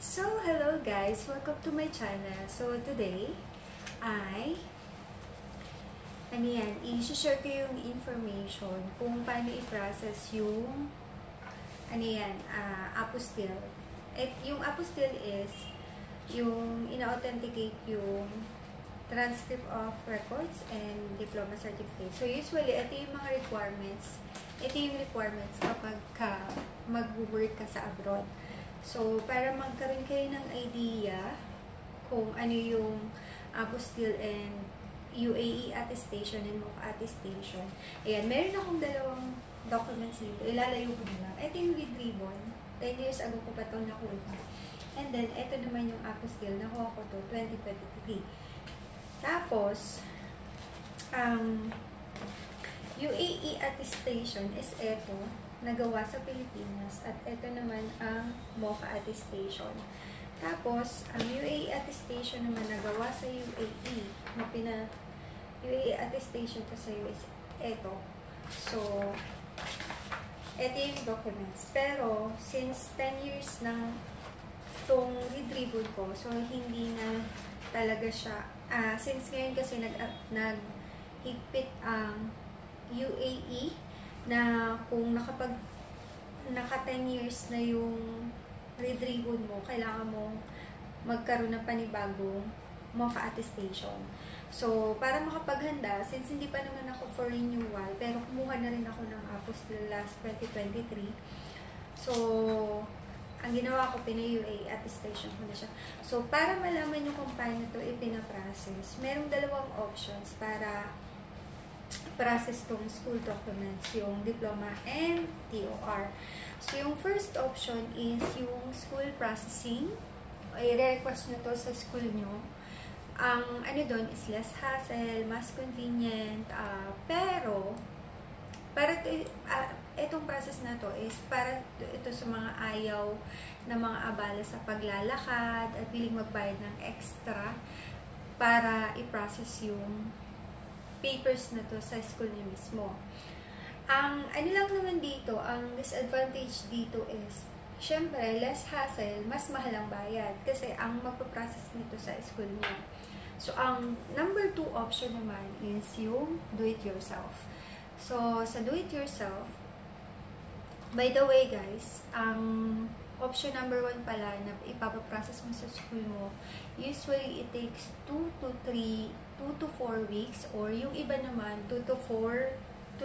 So, hello guys! Welcome to my channel. So, today, i-share ko yung information kung paano i-process yung, apostille. Yung apostille is, yung ina-authenticate yung transcript of records and diploma certificate. So, usually, ito yung mga requirements. Ito yung requirements kapag mag-work ka sa abroad. So, para magkaroon kayo ng idea kung ano yung apostille and UAE attestation and MOF attestation. Ayan, meron akong dalawang documents dito. Ilalayo ko na lang. Ito yung with ribbon. 10 years ago ko pa ito nakuha. And then, ito naman yung apostille. Nakuha ko to 2023. Tapos, UAE attestation is ito, nagawa sa Pilipinas, at ito naman ang MOF attestation. Tapos, ang UAE attestation naman nagawa sa UAE, UAE attestation ko sa US, ito. So, ito yung documents. Pero, since 10 years na itong retrieval ko, so hindi na talaga siya, since ngayon kasi naghigpit ang UAE, na kung naka 10 years na yung retrieval mo, kailangan mong magkaroon ng panibagong MOF attestation. So, para makapaghanda, since hindi pa naman ako for renewal, pero kumuha na rin ako ng apostille last 2023. So, ang ginawa ko, pina-UAE attestation ko na siya. So, para malaman nyo kung paano ito ipinaprocess, merong dalawang options para process tong school documents, yung diploma and TOR. So, yung first option is yung school processing. I-request nyo to sa school nyo. Ang doon is less hassle, mas convenient, pero para itong process na to is para ito sa mga ayaw na mga abala sa paglalakad at willing magbayad ng extra para i-process yung papers na to sa school niyo mismo. Ang lang naman dito, ang disadvantage dito is, syempre, less hassle, mas mahal ang bayad kasi ang magpaprocess nito sa school niyo. So, ang number 2 option naman is yung do-it-yourself. So, sa do-it-yourself, by the way guys, ang option number 1 pala na ipapaprocess mo sa school mo, usually it takes 2 to 4 weeks, or yung iba naman 2 to 3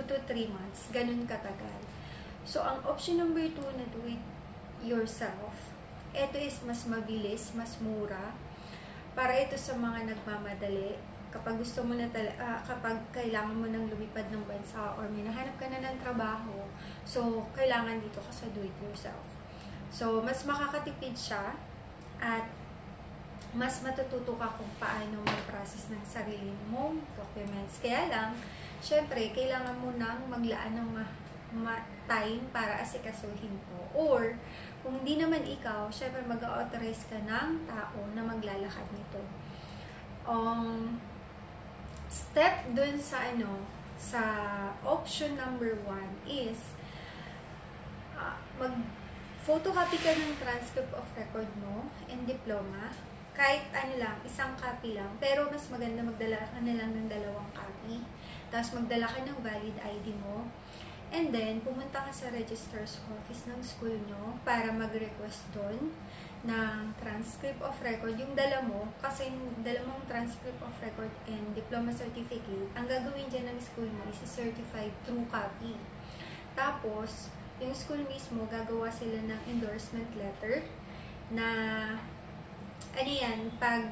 months, ganun katagal. So, ang option number 2 na do it yourself, ito is mas mabilis, mas mura, para ito sa mga nagmamadali, kapag gusto mo na kapag kailangan mo nang lumipad ng bansa or may nahanap ka na ng trabaho, so, kailangan dito ka sa do it yourself. So, mas makakatipid siya at mas matututo ka kung paano mag-process ng sarili mong documents. Kaya lang, syempre, kailangan mo nang maglaan ng time para asikasuhin to. Or, kung hindi naman ikaw, syempre mag-authorize ka ng tao na maglalakad nito. Step dun sa sa option number 1 is mag-photocopy ka ng transcript of record mo and diploma. Kahit isang copy lang, pero mas maganda magdala ka na lang ng 2 copy. Tapos magdala ka ng valid ID mo. And then, pumunta ka sa registrar's office ng school nyo para mag-request doon ng transcript of record. Yung dala mo, kasi yung dala mong transcript of record and diploma certificate, ang gagawin dyan ng school mo is certified true copy. Tapos, yung school mismo, gagawa sila ng endorsement letter na pag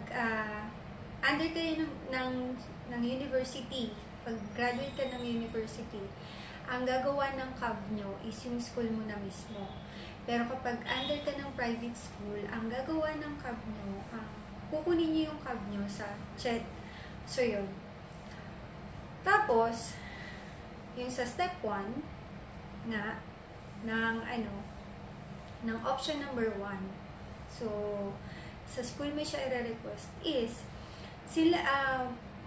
under kayo ng university, pag graduate ka ng university, ang gagawa ng CAV nyo is yung school mo na mismo. Pero kapag under ka ng private school, ang gagawa ng CAV nyo, kukunin nyo yung CAV nyo sa CHED. So, yun. Tapos, yung sa step 1 nga, ng option number 1. So, sa school mo siya i-request is,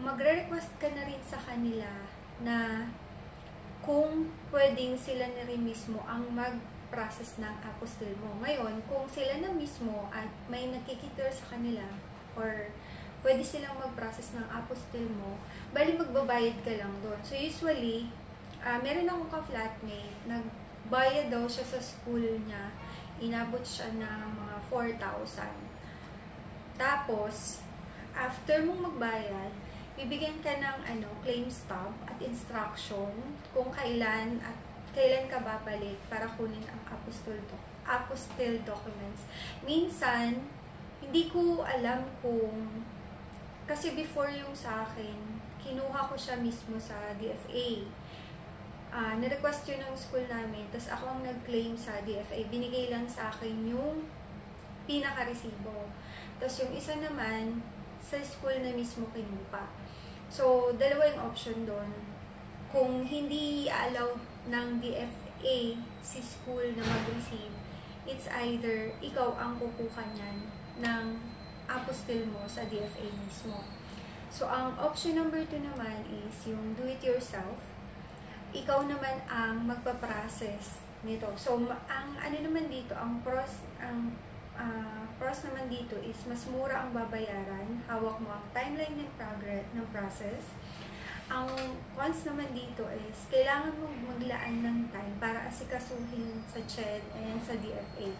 magre-request ka na rin sa kanila na kung pwedeng sila na rin mismo ang mag-process ng apostille mo. Ngayon, kung sila na mismo at may nagkikitira sa kanila or pwede silang mag-process ng apostille mo, bali magbabayad ka lang doon. So usually, meron akong ka-flatmate, nagbayad daw siya sa school niya, inabot siya ng mga 4,000. Tapos, after mong magbayad, bibigyan ka ng claim stub at instruction kung kailan ka babalik para kunin ang apostille documents. Minsan, hindi ko alam kung, kasi before yung sa akin, kinuha ko siya mismo sa DFA. Na-request yun ng school namin, tapos ako ang nag-claim sa DFA. Binigay lang sa akin yung pinaka-resibo. Tapos yung isa naman, sa school na mismo kinuha. So, dalawa yung option doon. Kung hindi allow ng DFA si school na mag-receive, it's either ikaw ang kukuha niyan ng apostille mo sa DFA mismo. So, ang option number 2 naman is yung do-it-yourself. Ikaw naman ang magpa-process nito. So, ang naman dito, ang pros naman dito is mas mura ang babayaran, hawak mo ang timeline ng process. Ang cons naman dito is kailangan mo maglaan ng time para asikasuhin sa CHED and sa DFA.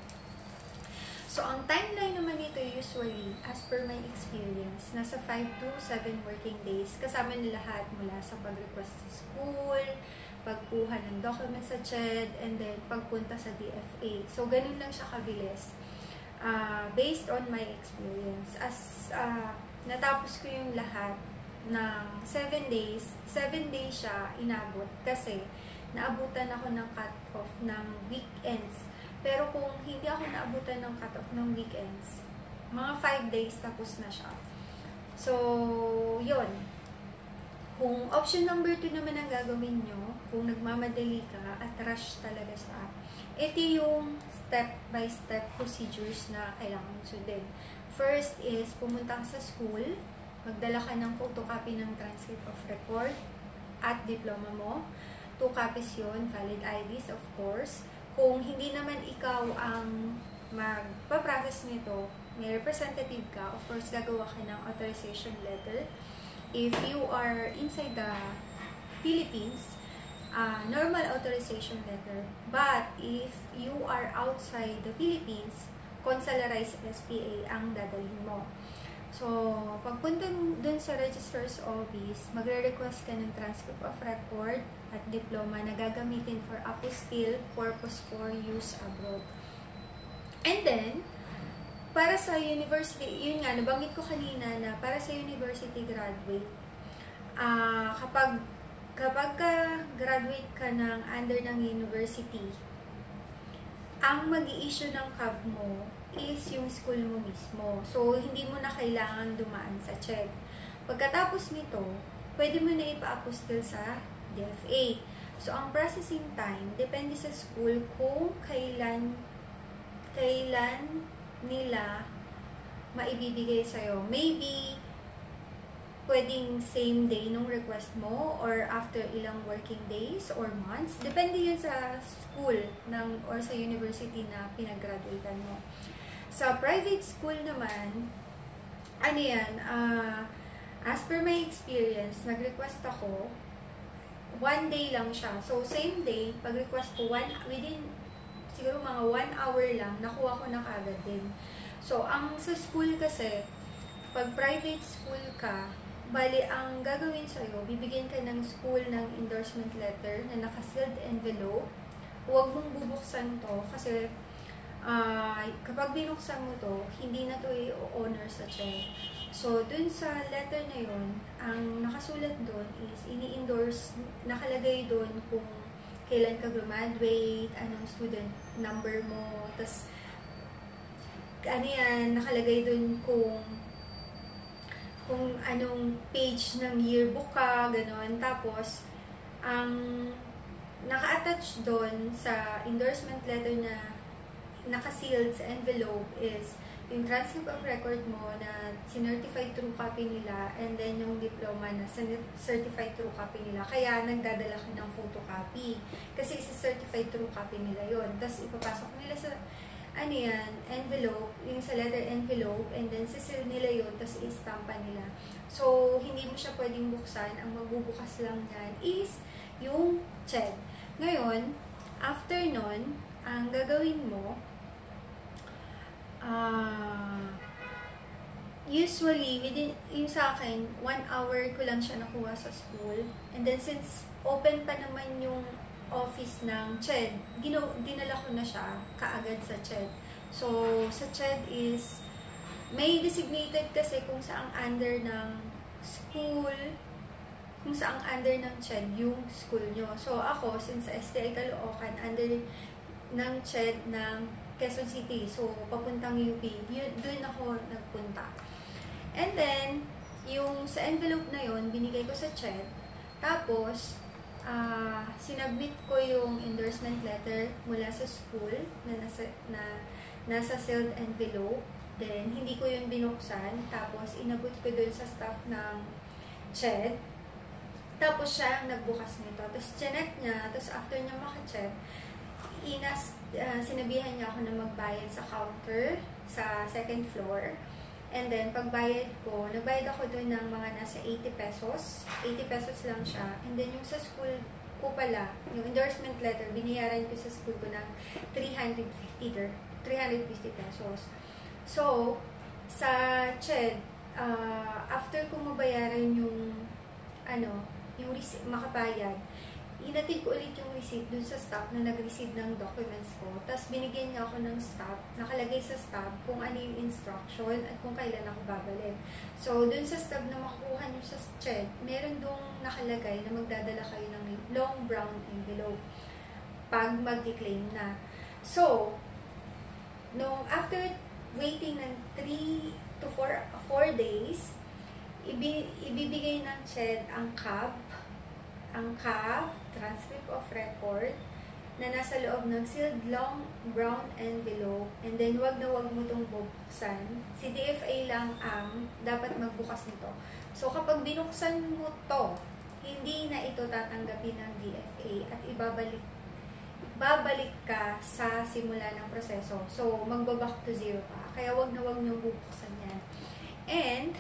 So, ang timeline naman dito usually, as per my experience, nasa 5 to 7 working days. Kasama na lahat mula sa pag-request sa school, pagkuha ng documents sa CHED, and then pagpunta sa DFA. So, ganun lang siya kabilis. Based on my experience, as natapos ko yung lahat ng 7 days, 7 days siya inabot kasi naabutan ako ng cut-off ng weekends. Pero kung hindi ako naabutan ng cut-off ng weekends, mga 5 days tapos na siya. So, yun. Kung option number 2 naman ang gagawin nyo, kung nagmamadali ka at rush talaga siya, ito yung step-by-step procedures na kailangan sundin. First is, pumunta ka sa school, magdala ka ng photocopy ng transcript of record at diploma mo. 2 copies yun, valid IDs of course. Kung hindi naman ikaw ang magpa-process nito, may representative ka, of course gagawa ka ng authorization letter. If you are inside the Philippines, normal authorization letter. But if you are outside the Philippines, consularized SPA ang dadalhin mo. So, pagpunta dun sa registrar's office, magre-request ka ng transcript of record at diploma na gagamitin for apostille purpose for use abroad. And then, para sa university, yun nga, nabanggit ko kanina na para sa university graduate, kapag graduate ka ng under ng university, ang mag-i-issue ng CAV mo is yung school mo mismo. So, hindi mo na kailangan dumaan sa CHED. Pagkatapos nito, pwede mo na ipa-apostille sa DFA. So, ang processing time, depende sa school kung kailan nila maibibigay sa'yo. Maybe, pwedeng same day nung request mo or after ilang working days or months. Depende yun sa school or sa university na pinag-graduatean mo. Sa private school naman, as per my experience, nag-request ako, 1 day lang siya. So, same day, pag-request ko, within siguro mga 1 hour lang, nakuha ko na kagad din. So, ang sa school kasi, pag private school ka, bali, ang gagawin sa'yo, bibigyan ka ng school ng endorsement letter na naka-sealed envelope. Huwag mong bubuksan to kasi kapag binuksan mo to, hindi na to i-honor sa check. So, dun sa letter na yun, ang nakasulat dun is ini-endorse, nakalagay dun kung kailan ka graduate, anong student number mo, tas nakalagay dun kung anong page ng yearbook ka, gano'n. Tapos, ang naka-attach doon sa endorsement letter na naka-sealed sa envelope is yung transcript of record mo na sinertified true copy nila, and then yung diploma na certified true copy nila. Kaya nagdadala ka ng photocopy. Kasi certified true copy nila yon. Tapos ipapasok nila sa ano yan, envelope, yung sa letter envelope, and then sisil nila yon, tapos istampa nila. So, hindi mo siya pwedeng buksan. Ang magbubukas lang yan is yung CHED. Ngayon, after nun, ang gagawin mo, usually, within, yung sa akin, 1 hour ko lang siya nakuha sa school. And then, since open pa naman yung office ng CHED, dinala ko na siya kaagad sa CHED. So, sa CHED is, may designated kasi kung saang under ng school, kung saang under ng CHED yung school nyo. So, ako, since sa STI Caloocan, under ng CHED ng Quezon City. So, papuntang UP. Doon ako nagpunta. And then, yung sa envelope na yon binigay ko sa CHED. Tapos, sinubmit ko yung endorsement letter mula sa school na nasa sealed envelope. Then, hindi ko yun binuksan. Tapos, inabot ko dun sa staff ng CHED. Tapos, siya ang nagbukas nito. Tapos, chinek niya. Tapos, after niya maka-check, sinabihan niya ako na magbayad sa counter sa second floor. And then, pagbayad ko, nagbayad ako doon ng mga nasa 80 pesos. 80 pesos lang siya. And then, yung sa school ko pala, yung endorsement letter, biniyaran ko sa school ko ng 350 pesos. So, sa CHED, after ko mabayaran yung, yung makabayad, inatid ko ulit yung receipt dun sa staff na nag-receive ng documents ko. Tapos binigyan niya ako ng staff, nakalagay sa staff kung ano yung instruction at kung kailan ako babalik. So, dun sa staff na makukuha nyo sa CHED, meron dong nakalagay na magdadala kayo ng long brown envelope pag mag-claim na. So, after waiting ng 3 to 4 days, ibibigay ng CHED ang CAF, transcript of record, na nasa loob ng sealed long brown envelope, and then wag na wag mo itong bubuksan. Si DFA lang ang dapat magbukas nito. So, kapag binuksan mo to, hindi na ito tatanggapin ng DFA at babalik ka sa simula ng proseso. So, magbaback to zero ka. Kaya wag na wag nyo bubuksan yan. And,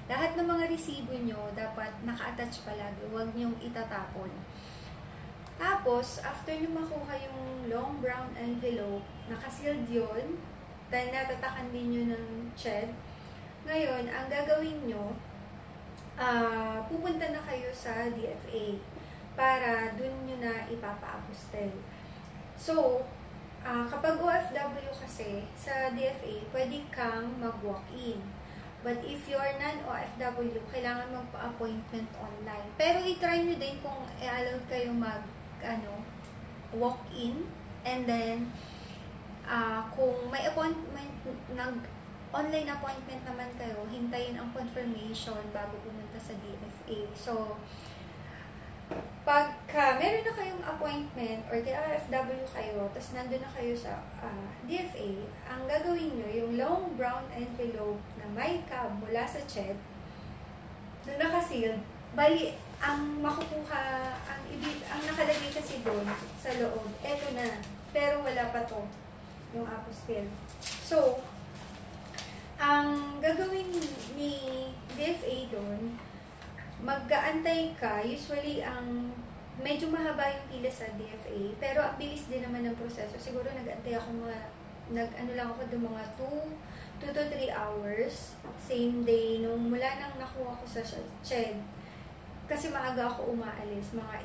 lahat ng mga resibo nyo, dapat naka-attach palagi. Huwag nyong itatapon. Tapos, after nyo makuha yung long brown envelope, naka-sealed yun, dahil natatakan din nyo ng CHED. Ngayon, ang gagawin nyo, pupunta na kayo sa DFA para dun nyo na ipapa-apostel. So, kapag OFW kasi, sa DFA, pwede kang mag-walk-in. But if you are non-OFW, kailangan magpa-appointment online. Pero i-try nyo din kung i-allow kayo walk-in. And then, kung may appointment, online appointment naman kayo, hintayin ang confirmation bago pumunta sa DFA. So, pagka meron na kayong appointment or OFW kayo, tapos nandun na kayo sa DFA, ang gagawin nyo, yung long brown envelope na may cab mula sa CHED, na naka-sealed, bali, ang makukuha, ang nakalagay kasi doon sa loob, eto na, pero wala pa to, yung apostle. So, ang gagawin ni DFA doon, mag-aantay ka, usually medyo mahaba yung pila sa DFA, pero ang bilis din naman ng proseso. Siguro nag-aantay ako lang ako doon mga 2 to 3 hours, same day, nung mula nang nakuha ko sa CHED. Kasi maaga ako umaalis, mga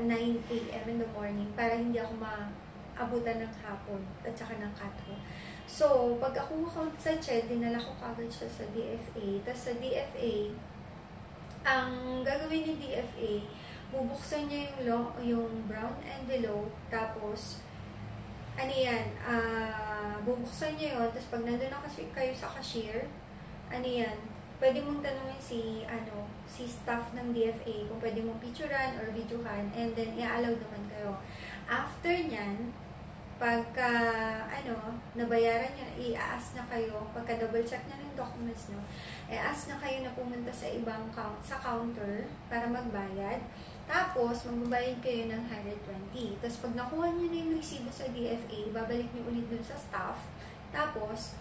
9 a.m. in the morning, para hindi ako maabutan ng hapon at saka ng cut-off. So, pag ako sa CHED, dinala ko kagad siya sa DFA. Tapos sa DFA, ang gagawin ni DFA, bubuksan niya yung brown envelope, tapos, bubuksan niya yun, tapos pag nandun na kasi kayo sa cashier, pwede mong tanungin si staff ng DFA, kung pwede mong picturean or videohan, and then i-allow naman kayo. After nyan, pagka, nabayaran nyo, i-ask na kayo, pagka double check na ng documents nyo, i-ask na kayo na pumunta sa ibang sa counter para magbayad. Tapos, magbabayad kayo ng 120. Tapos, pag nakuha nyo na yung resibo sa DFA, babalik nyo ulit dun sa staff. Tapos,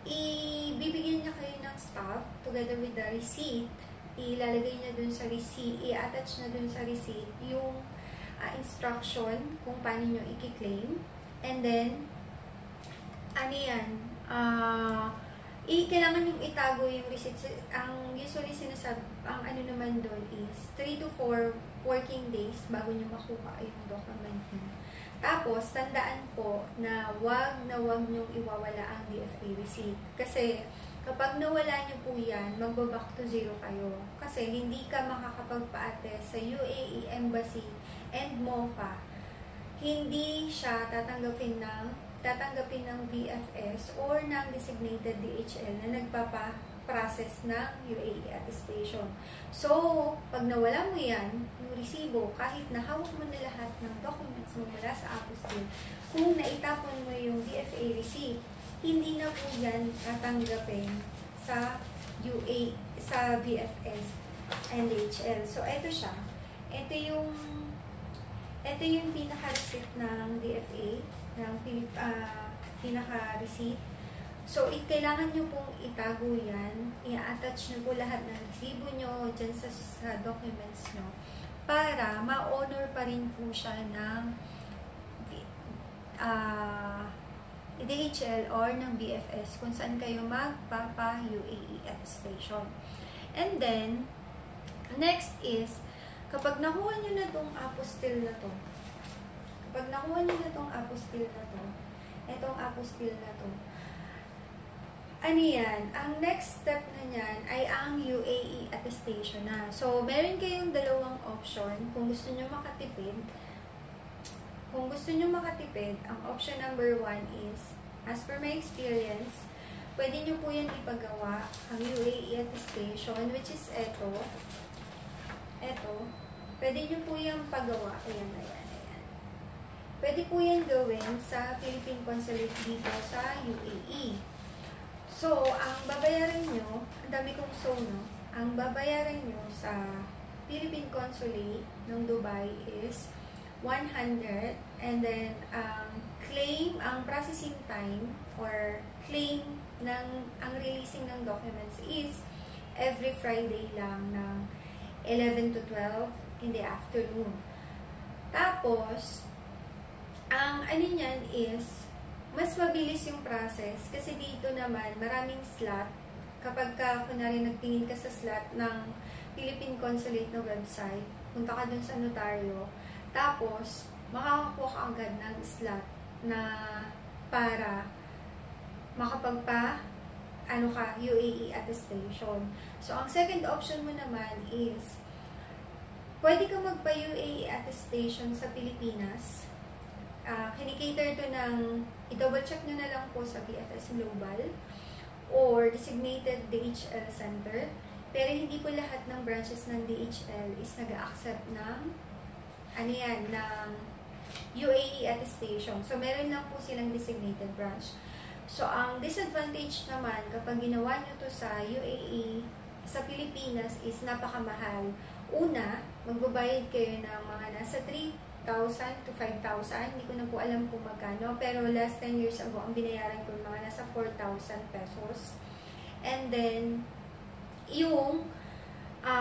ibibigyan niya kayo ng staff together with the receipt. Ilalagay niya dun sa receipt, i-attach na dun sa receipt yung instruction kung paano nyo i-claim. And then, kailangan yung itago yung receipt. Ang usually sinasab, ang naman doon is 3 to 4 working days bago nyo makuha yung document nyo. Tapos, tandaan po na wag nyong iwawala ang DFA receipt. Kasi, kapag nawala nyo po yan, magbaback to zero kayo. Kasi, hindi ka makakapagpa-attest sa UAE Embassy and MOFA. Hindi siya tatanggapin ng VFS or ng designated DHL na nagpapa-process ng UAE attestation. So, pag nawala mo yan, yung resibo, kahit nahawak mo na lahat ng documents mo mula sa apostille, kung naitapon mo yung DFA receipt, hindi na po yan tatanggapin sa sa VFS and DHL. So, ito siya. Ito yung pinaka-receipt ng DFA, ng pinaka-receipt. So, kailangan nyo pong itago yan. I-attach nyo po lahat ng resibo nyo dyan sa documents nyo para ma-honor pa rin po siya ng DHL or ng BFS kung saan kayo magpapa-UAE attestation. And then, next is, kapag nakuha nyo na itong apostille na to, itong apostille na to, ang next step na niyan ay ang UAE attestation na. So, meron kayong dalawang option kung gusto nyo makatipid. Ang option number 1 is, as per my experience, pwede nyo po yan ipagawa, ang UAE attestation, which is ito. Pwede nyo po yung pagawa. Ayan. Pwede po yan gawin sa Philippine Consulate dito sa UAE. So, ang babayaran nyo, ang dami kong no? Ang babayaran nyo sa Philippine Consulate ng Dubai is 100, and then ang processing time or claim ang releasing ng documents is every Friday lang ng 11 to 12 in the afternoon. Tapos, ang niyan is, mas mabilis yung process kasi dito naman, maraming slot. Kapag kunwari nagtingin ka sa slot ng Philippine Consulate na website, punta ka dun sa notaryo, tapos, makakakuha ka agad ng slot na para UAE attestation. So, ang second option mo naman is, pwede ka magpa-UAE attestation sa Pilipinas. Kinikater to ng, i-double check nyo na lang po sa VFS Global or designated DHL center. Pero hindi po lahat ng branches ng DHL is nag-accept ng ng UAE attestation. So, meron lang po silang designated branch. So, ang disadvantage naman kapag ginawa nyo to sa UAE, sa Pilipinas is napakamahal. Una, magbabayad kayo ng mga nasa 3,000 to 5,000. Hindi ko na po alam kung magkano. Pero last 10 years ago, ang binayaran ko mga nasa 4,000 pesos. And then, yung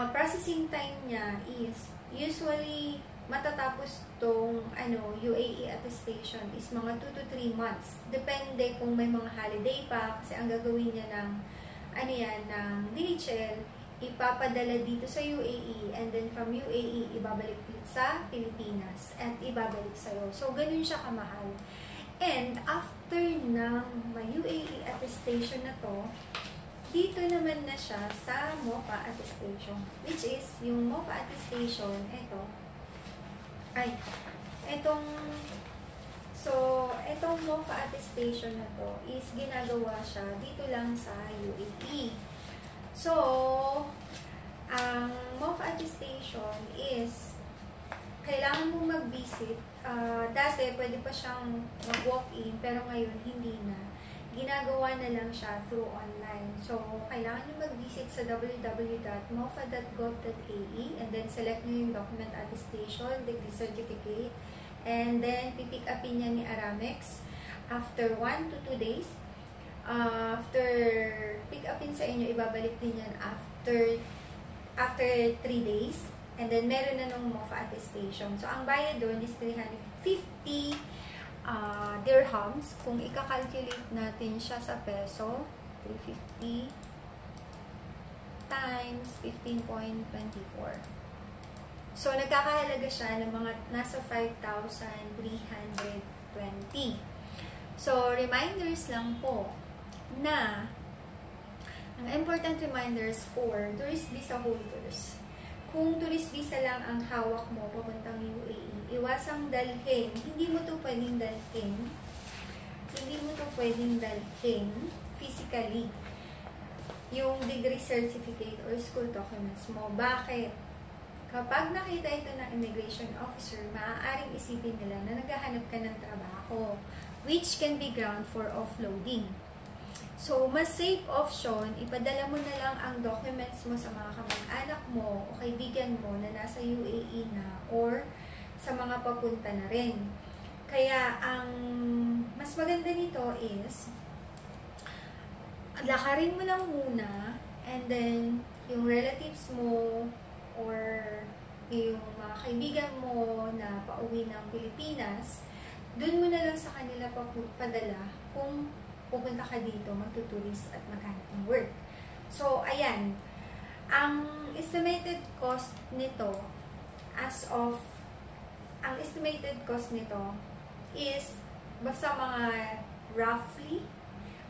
processing time niya is usually matatapos tong UAE attestation is mga 2 to 3 months. Depende kung may mga holiday pa kasi ang gagawin niya ng ng DHL, ipapadala dito sa UAE and then from UAE ibabalik sa Pilipinas at ibabalik sa'yo. So, ganun siya kamahal. And after ng UAE attestation na to, dito naman na siya sa MOFA attestation, which is yung MOFA attestation, itong MOFA attestation na to is ginagawa siya dito lang sa UAE. So, ang MOFA attestation is kailangan mo mag-visit. Dati, pwede pa siyang mag-walk-in, pero ngayon, hindi na. Ginagawa na lang siya through online. So, kailangan nyo mag-visit sa www.mofa.gov.ae and then select nyo yung document attestation, degree certificate, and then pipick upin niya ni Aramex after 1 to 2 days. After pick upin sa inyo, ibabalik din yan after 3 days. And then, meron na nung MOFA attestation. So, ang bayad doon is 350 dirhams. Kung ika-calculate natin siya sa peso, 350 times 15.24. So, nagkakahalaga siya ng mga nasa 5,320. So, reminders lang po na ang important reminders for tourist visa holders. Kung tourist visa lang ang hawak mo papuntang UAE, iwasang dalhin. Hindi mo to pwedeng dalhin. Hindi mo to pwedeng dalhin physically yung degree certificate or school documents mo. Bakit? Kapag nakita ito ng immigration officer, maaaring isipin nila na naghahanap ka ng trabaho, which can be ground for offloading. So, mas safe option, ipadala mo na lang ang documents mo sa mga kamag-anak mo o kaibigan mo na nasa UAE na or sa mga papunta na rin. Kaya, ang mas maganda nito is, lakarin mo lang muna and then, yung relatives mo or yung mga kaibigan mo na pauwi ng Pilipinas, dun mo na lang sa kanila padala kung pupunta ka dito, magtuturis at maghanap ng work. So, ayan. Ang estimated cost nito, ang estimated cost nito is, basta mga roughly,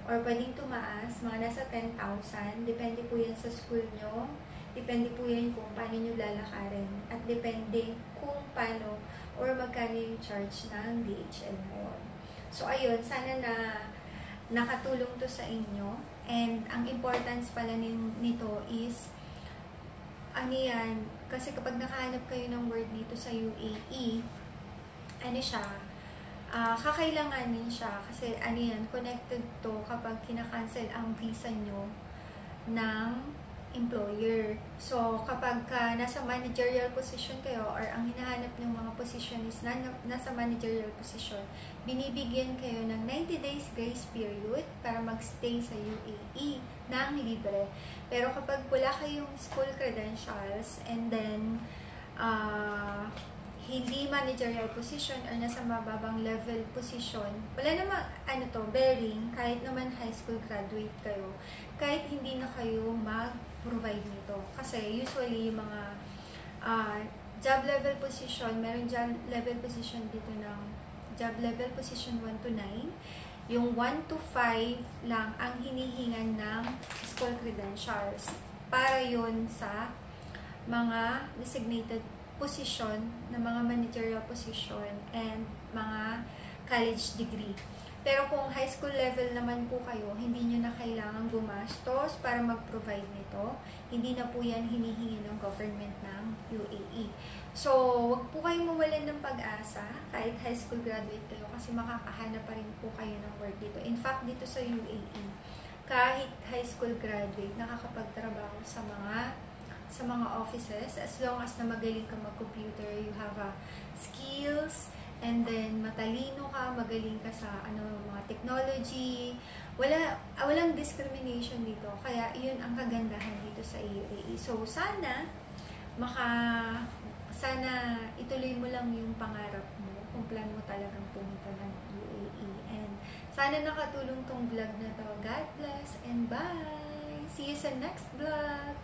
or pwedeng tumaas, mga nasa 10,000. Depende po yan sa school nyo. Depende po yan kung paano nyo lalakarin. At depende kung paano or magkano yung charge ng DHL ngayon. So, ayun. Sana na nakatulong to sa inyo. And ang importance pala nito is, ano yan, kasi kapag nakahanap kayo ng work dito sa UAE, ano siya, kakailanganin siya. Kasi ano yan, connected to kapag kinakancel ang visa nyo ng employer. So, kapag nasa managerial position kayo or ang hinahanap ng mga position is nasa managerial position, binibigyan kayo ng 90 days grace period para magstay sa UAE ng libre. Pero kapag wala kayong school credentials and then hindi managerial position or nasa mababang level position, wala naman bearing, kahit naman high school graduate kayo, kahit hindi na kayo mag-provide nito. Kasi usually yung mga job level position, meron job level position dito ng job level position 1 to 9. Yung 1 to 5 lang ang hinihingan ng school credentials. Para yun sa mga designated position na mga managerial position and mga college degree. Pero kung high school level naman po kayo, hindi nyo na kailangan gumastos para mag-provide nito. Hindi na po yan hinihingi ng government ng UAE. So, wag po kayong mawalan ng pag-asa kahit high school graduate kayo kasi makakahanap pa rin po kayo ng work dito. In fact, dito sa UAE, kahit high school graduate, nakakapagtrabaho sa mga offices as long as na magaling ka mag-computer, you have skills, and then matalino ka, magaling ka sa mga technology. Walang discrimination dito. Kaya iyon ang kagandahan dito sa UAE. So sana ituloy mo lang yung pangarap mo kung plan mo talagang pumunta ng UAE. And sana nakatulong tong vlog na to. God bless and bye! See you sa next vlog!